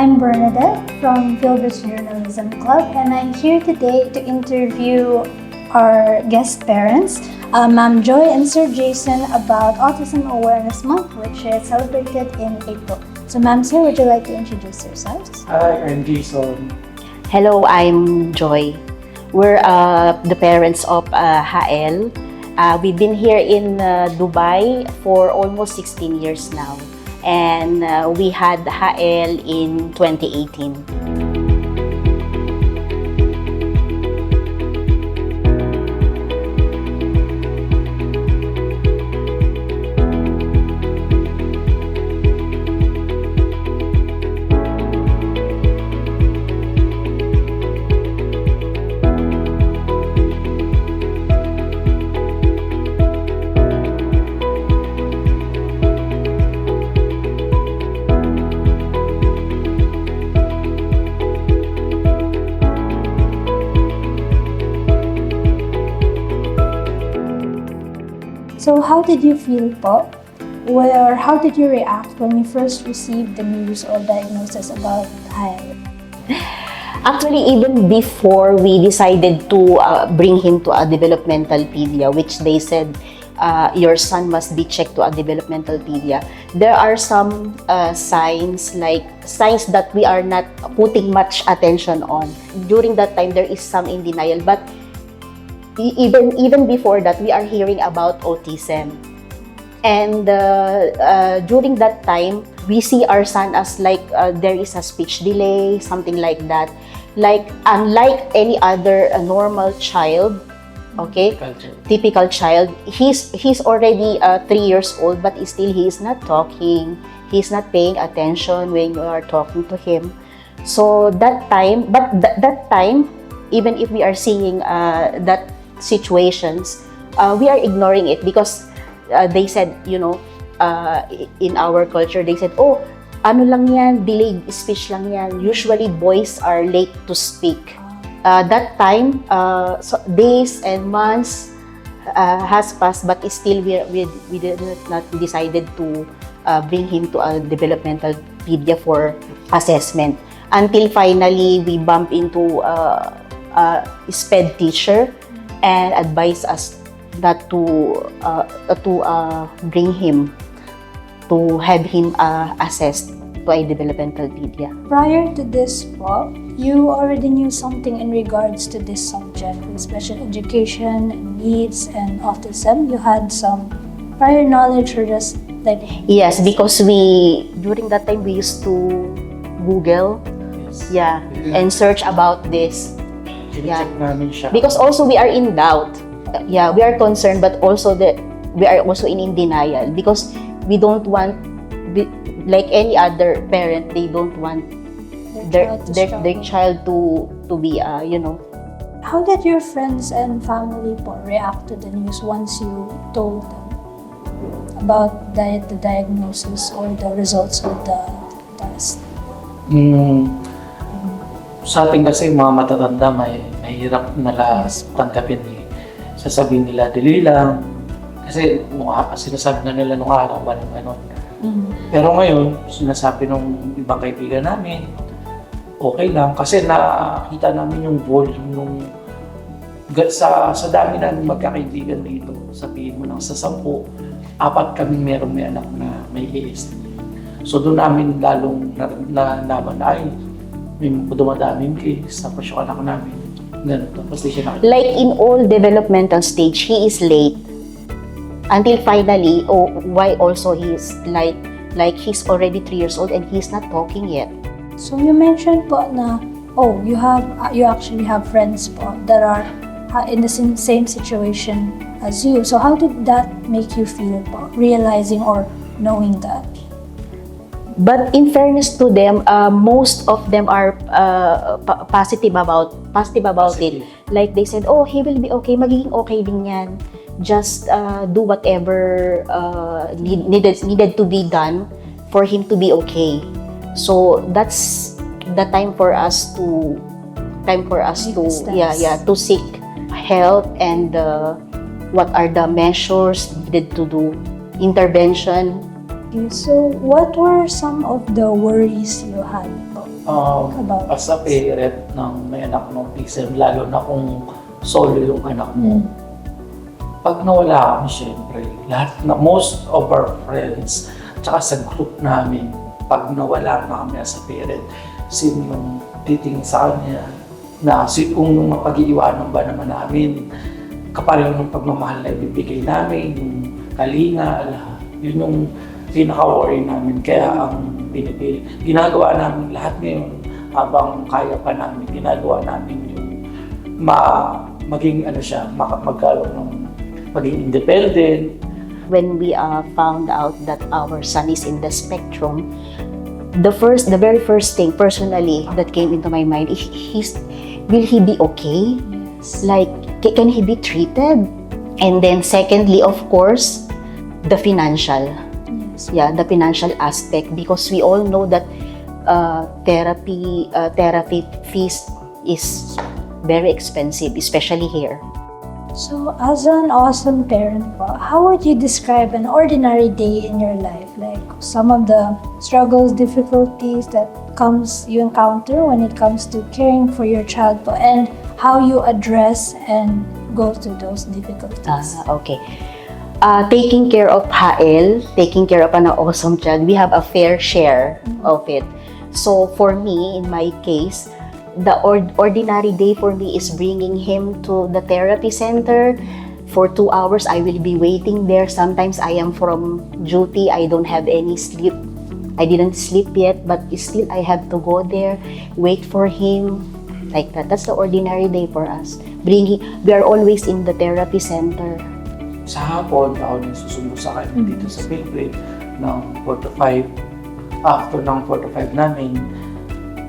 I'm Bernadette from Philippines Journalism Club, and I'm here today to interview our guest parents, Ma'am Joy and Sir Jason, about Autism Awareness Month, which is celebrated in April. So, Ma'am, sir, would you like to introduce yourselves? Hi, I'm Jason. Hello, I'm Joy. We're the parents of Hael. We've been here in Dubai for almost 16 years now. And we had Hael in 2018. So, how did you feel po? Or how did you react when you first received the news or diagnosis about Hael? Actually, even before we decided to bring him to a developmental pedia, which they said your son must be checked to a developmental pedia, there are some signs that we are not putting much attention on. During that time, there is some in denial, but even before that, we are hearing about autism. And during that time, we see our son as there is a speech delay, something like that. Unlike any other normal child, okay, typical child, he's already 3 years old, but still he is not talking. He's not paying attention when you are talking to him. So that time, that time, even if we are seeing that situations, we are ignoring it because they said, in our culture, they said, oh, ano lang yan, delayed speech lang yan. Usually, boys are late to speak. That time, so days and months has passed, but still we did not decided to bring him to a developmental pedia for assessment. Until finally, we bump into a SPED teacher and advise us not to bring him, to have him assessed to a developmental pedia. Prior to this po, you already knew something in regards to this subject, with special education, needs, and autism. You had some prior knowledge or just like... Yes, because during that time, we used to Google, and search about this. Check namin siya. Because also we are in doubt. We are concerned, but also we are also in denial because we don't want, like any other parent, they don't want their child to be, How did your friends and family po react to the news once you told them about the diagnosis or the results of the test? Sa atin kasi mga matatanda, mahirap nila tanggapin sasabihin nila, dili lang. Kasi sinasabi na nila nung araw, walang ganon. Pero ngayon, sinasabi nung ibang kaibigan namin, okay lang. Kasi nakita namin yung volume sa dami namin magkakaibigan dito. Sabihin mo lang sa 10, 4 kami may anak na may ASD. So doon namin lalong nalaman na may dumadaming case, tapos yung anak namin, ganun, tapos di siya nakita. Like in all developmental stage, he is late. Until finally, why also he is like he's already 3 years old and he's not talking yet. So you mentioned po na, you actually have friends po that are in the same situation as you. So how did that make you feel po, realizing or knowing that? But in fairness to them, most of them are positive about it. Like they said, oh, he will be okay, magiging okay din yan. Just do whatever needed to be done for him to be okay. So that's the time for us to seek help and what are the measures needed to do, intervention. So what were some of the worries you had About As a parent ng may anak ng autism, lalo na kung solo yung anak mo, pag nawala kami, syempre, lahat na, most of our friends, tsaka sa group namin, pag nawala na kami as a parent, sino yung titingin sa kanya, na kung nung mapag-iiwanan ba naman namin, kapareho ng pagmamahal na ibibigay namin, yung kalinga, yun yung pinaka-worry namin. Kaya ang ginagawa namin lahat ngayon, habang kaya pa namin, ginagawa namin yung maging maging independent. When we found out that our son is in the spectrum, the very first thing personally that came into my mind is, will he be okay? yes. Like, can he be treated? And then secondly, of course, the financial. Yes. Yeah, the financial aspect, because we all know that therapy fees is very expensive, especially here. So, as an awesome parent po, how would you describe an ordinary day in your life? Like, some of the struggles, difficulties that you encounter when it comes to caring for your child po, and how you address and go through those difficulties. Okay. Taking care of Hael, taking care of an awesome child, we have a fair share of it. So for me, in my case, the ordinary day for me is bringing him to the therapy center. For 2 hours, I will be waiting there. Sometimes I am from duty, I don't have any sleep. I didn't sleep yet, but still I have to go there, wait for him, like that. That's the ordinary day for us. We are always in the therapy center. Sa hapon, ako nang susundo sa kanya dito sa Philippines ng 4 to 5. After ng 4 to 5 namin,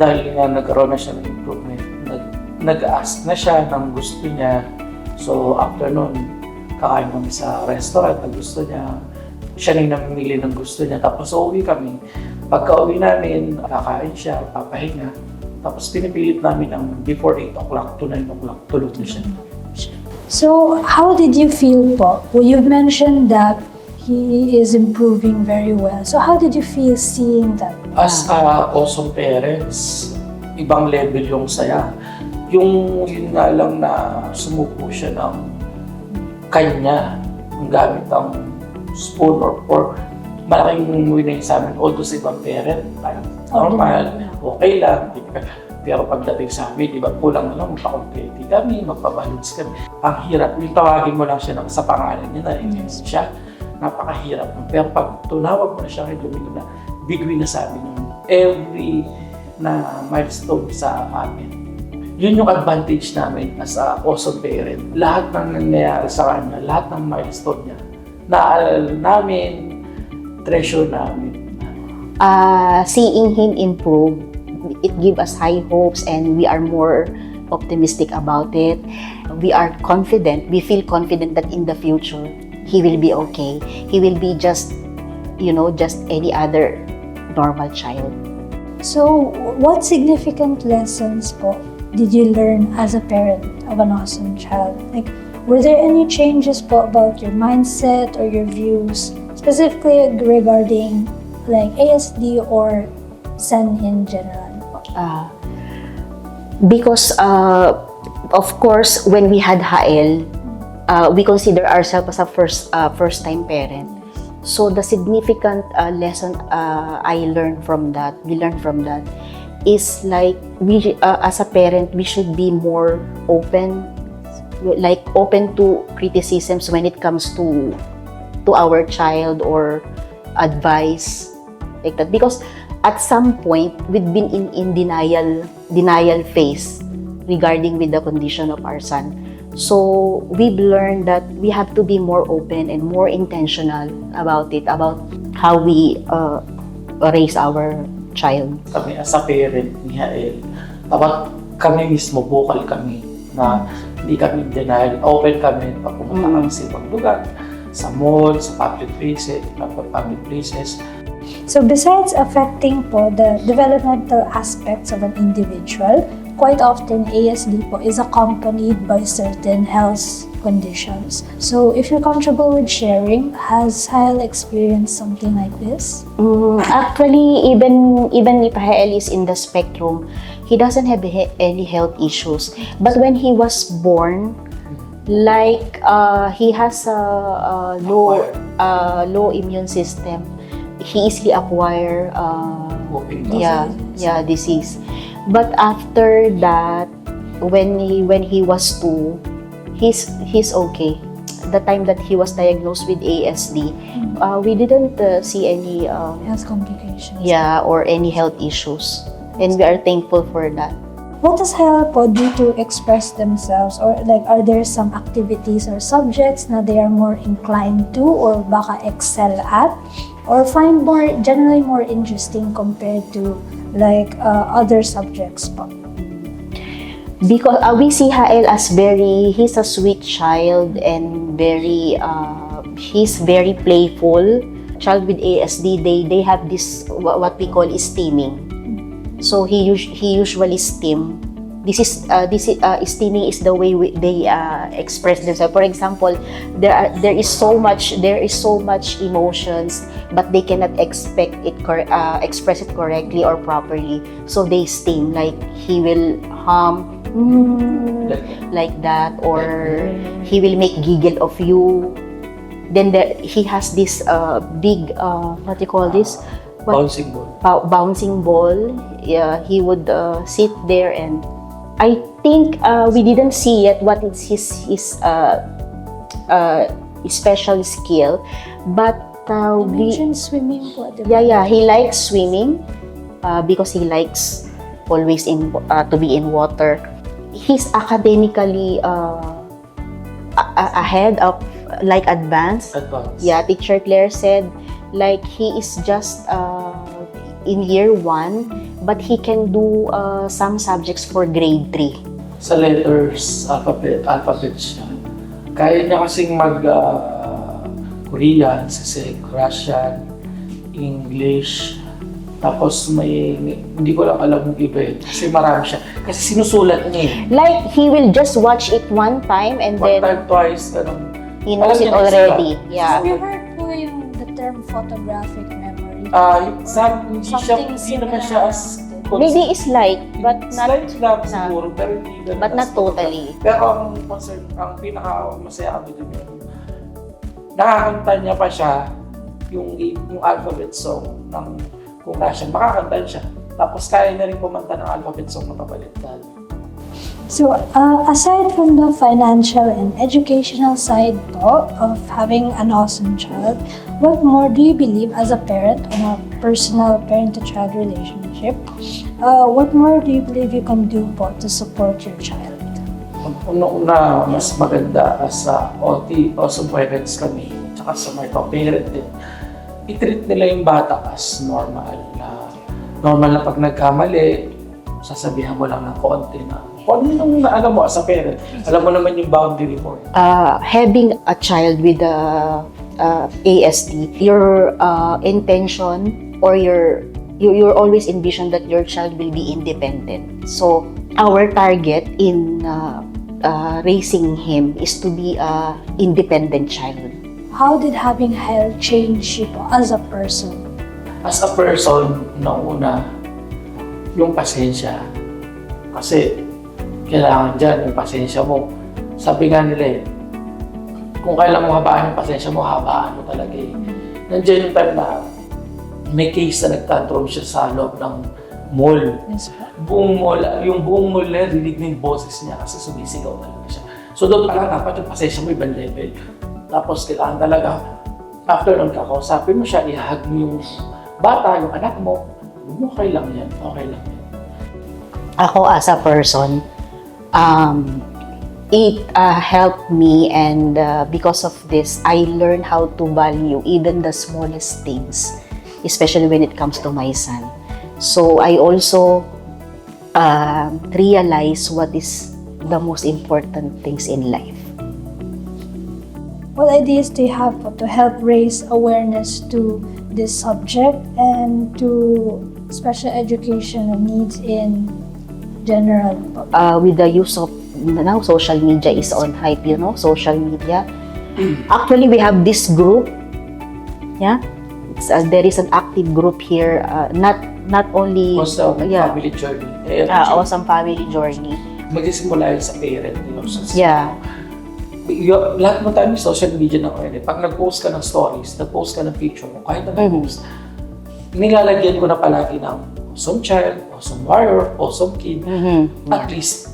dahil nga nagkaroon na siya ng improvement, nag-ask na siya ng gusto niya. So after nun, kakain kami sa restaurant na gusto niya. Siya na yung namimili ng gusto niya. Tapos uuwi kami. Pagka uwi namin, kakain siya, papahinga. Tapos pinipilit namin ng before 8 o'clock to 9 o'clock, tulog na siya. So, how did you feel po? Well, you've mentioned that he is improving very well. So, how did you feel seeing that? As awesome parents, ibang level yung saya. Yun nga lang na sumuko siya ng kanya, ang gamit ang spoon or fork. Malaking winay sa amin. Although sa ibang parent, normal, okay lang. Pero pagdating sa amin, iba kulang na lang, magpa-complete kami, magpa-balance kami. Ang hirap, yung tawagin mo lang siya sa pangalan niya na siya, napakahirap. Pero pag tunawag mo na siya, na bigwi na sa amin yung every na milestone sa amin. Yun yung advantage namin as a awesome parent. Lahat ng nangyayari sa kanya, lahat ng milestone niya, naalala namin, treasure namin. Seeing him improve, it gives us high hopes, and we are more optimistic about it. We are confident, we feel confident that in the future, he will be okay. He will be just any other normal child. So, what significant lessons po did you learn as a parent of an awesome child? Like, were there any changes po about your mindset or your views, specifically regarding like ASD or SEN in general? Because of course, when we had Hael, we consider ourselves as a first-time parent. So the significant lesson we learned from that is like we as a parent, we should be more open to criticisms when it comes to our child or advice like that, because at some point we've been in denial phase regarding with the condition of our son. So we've learned that we have to be more open and more intentional about how we raise our child. Kami as a parent ni Hael, dapat kami mismo vocal kami na hindi kami denial, open kami pag pumunta kami sa ibang lugar, sa mall, sa public places. So besides affecting po the developmental aspects of an individual, quite often ASD po is accompanied by certain health conditions. So if you're comfortable with sharing, has Hael experienced something like this? Actually, even if Hael is in the spectrum, he doesn't have any health issues. But when he was born, like he has a low immune system, he easily acquire disease. But after that, when he was 2, he's okay. The time that he was diagnosed with ASD, we didn't see any Health complications. or any health issues, and we are thankful for that. What does Hael po do to express themselves? Or like, are there some activities or subjects na they are more inclined to or baka excel at? Or find generally more interesting compared to like other subjects po? Because we see Hael as he's a sweet child and he's very playful. Child with ASD, they have this what we call steaming. So he usually steam. This is steaming is the way they express themselves. For example, there is so much emotions, but they cannot express it correctly or properly. So they steam, like he will hum like that, or he will make giggle of you. Then he has this big what do you call this? Bouncing ball. Bouncing ball. Yeah, he would sit there, and I think we didn't see yet what is his special skill, but You mentioned swimming po, diba? he likes swimming because he likes always to be in water. He's academically ahead of like advanced. Yeah, teacher Claire said like he is just in year 1, but he can do some subjects for grade 3. Sa letters, alphabet siya. Kaya niya kasing Korean, Russian, English, tapos hindi ko lang alam yung iba kasi marami siya. Kasi sinusulat niya eh. Like, he will just watch it one time and One then time, twice, he knows it already. Yeah. Have you heard po yung the term photographic memory? Hindi naman siya as Maybe it's light, but not slight lang siguro, pero hindi ganun but not as totally. Pero ang pinaka-masaya kami dun yun, nakakanta niya pa siya yung alphabet song ng kung Russian, makakanta siya. Tapos kaya na rin kumanta ng alphabet song na pabaliktad. So, aside from the financial and educational side po of having an awesome child, what more do you believe as a parent on a personal parent-to-child relationship? What more do you believe you can do po to support your child? Una, mas maganda sa Autism Awareness kami, tsaka sa mga parent din. I-treat nila yung bata as normal na pag nagkamali, sasabihan mo lang ng konti na kung anong alam mo as a parent, alam mo naman yung boundary mo. Having a child with ASD, your intention or you're always envision that your child will be independent. So our target in raising him is to be a independent child. How did having Hael change you po as a person? As a person, una, yung pasensya. Kasi kailangan dyan yung pasensya mo. Sabi nga nila kung kailan mo habaan yung pasensya mo, habaan mo talaga Nandiyan yung time na may case na nagtantrum siya sa loob ng mall. Yes, Yung buong mall na rinig na yung boses niya kasi sumisigaw talaga siya. So doon talaga dapat yung pasensya mo ibang level. Tapos kailangan talaga, after nun kakausapin mo siya, ihag mo yung bata, yung anak mo. Okay lang yan. Ako as a person, it helped me, and because of this, I learned how to value even the smallest things, especially when it comes to my son. So I also realize what is the most important things in life. What ideas do you have to help raise awareness to this subject and to special education needs in general? With the use of now social media is on hype, social media. Actually, we have this group. Yeah, there is an active group here. Not only Awesome family journey. awesome family journey. Magsisimula yun sa parent. Yeah. Lahat mo tayo may social media na ngayon. Pag nag-post ka ng stories, nag-post ka ng picture mo, kahit na nag-post, nilalagyan ko na palagi ng awesome child, awesome warrior, awesome kid. At least,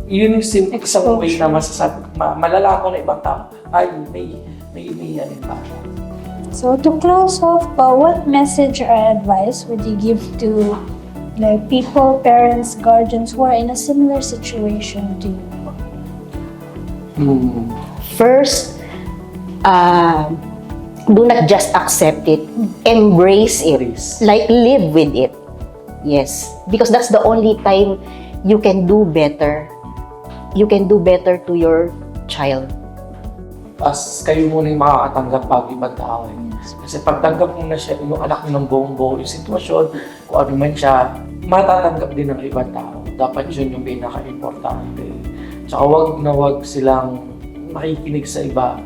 yun yung isang way na masasabi, malala ko na ibang tao, ay, may ano pa. So to close off, what message or advice would you give to like people, parents, guardians who are in a similar situation to you? First, do not just accept it, embrace it, like live with it. Yes, because that's the only time you can do better. You can do better to your child. As kayo muna yung makakatanggap bago ibang tao. Kasi pagtanggap mo na siya, yung anak mo ng buong-buo, yung sitwasyon, kung ano man siya, matatanggap din ng ibang tao. Dapat yun yung pinaka-importante. Tsaka wag silang makikinig sa iba.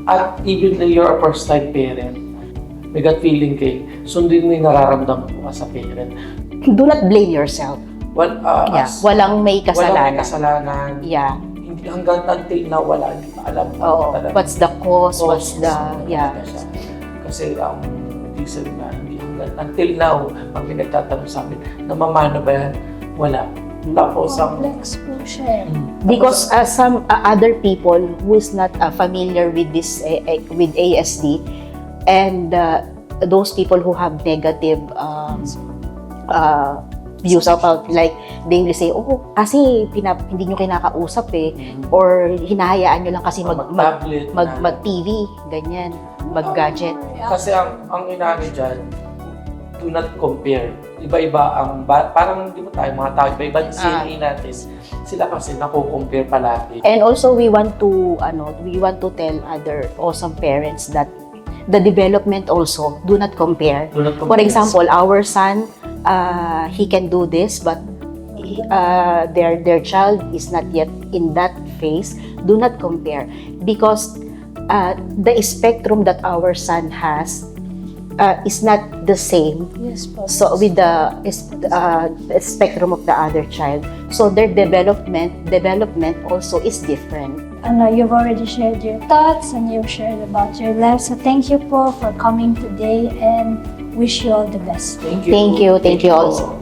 At even though you're a first-time parent, may gut feeling kay, sundin mo yung nararamdaman mo sa parent. Do not blame yourself. Walang may kasalanan. Walang may kasalanan. Yeah. Hindi hanggang until now, hindi pa alam. What's the cause? What's the, Kasi diesel na, until now, pag pinagtatanong sa amin, namamana ba yan? Wala. Tapos complex po siya. Because some other people who is not familiar with this with ASD, and those people who have negative views about, like they will say, kasi hindi nyo kinakausap or hinahayaan nyo lang kasi mag-TV, ganyan, mag-gadget. Kasi ang inaano dyan, do not compare. Iba-iba parang di ba tayo mga tao, iba-iba DNA natin. Sila kasi nako-compare palagi. And also we want to tell other awesome parents that the development also, do not compare. For example, our son, he can do this, but their child is not yet in that phase. Do not compare, because the spectrum that our son has is not the same. Yes, so with the spectrum of the other child, so their development also is different. You've already shared your thoughts and you've shared about your life. So thank you po for coming today and wish you all the best. Thank you. Thank you also.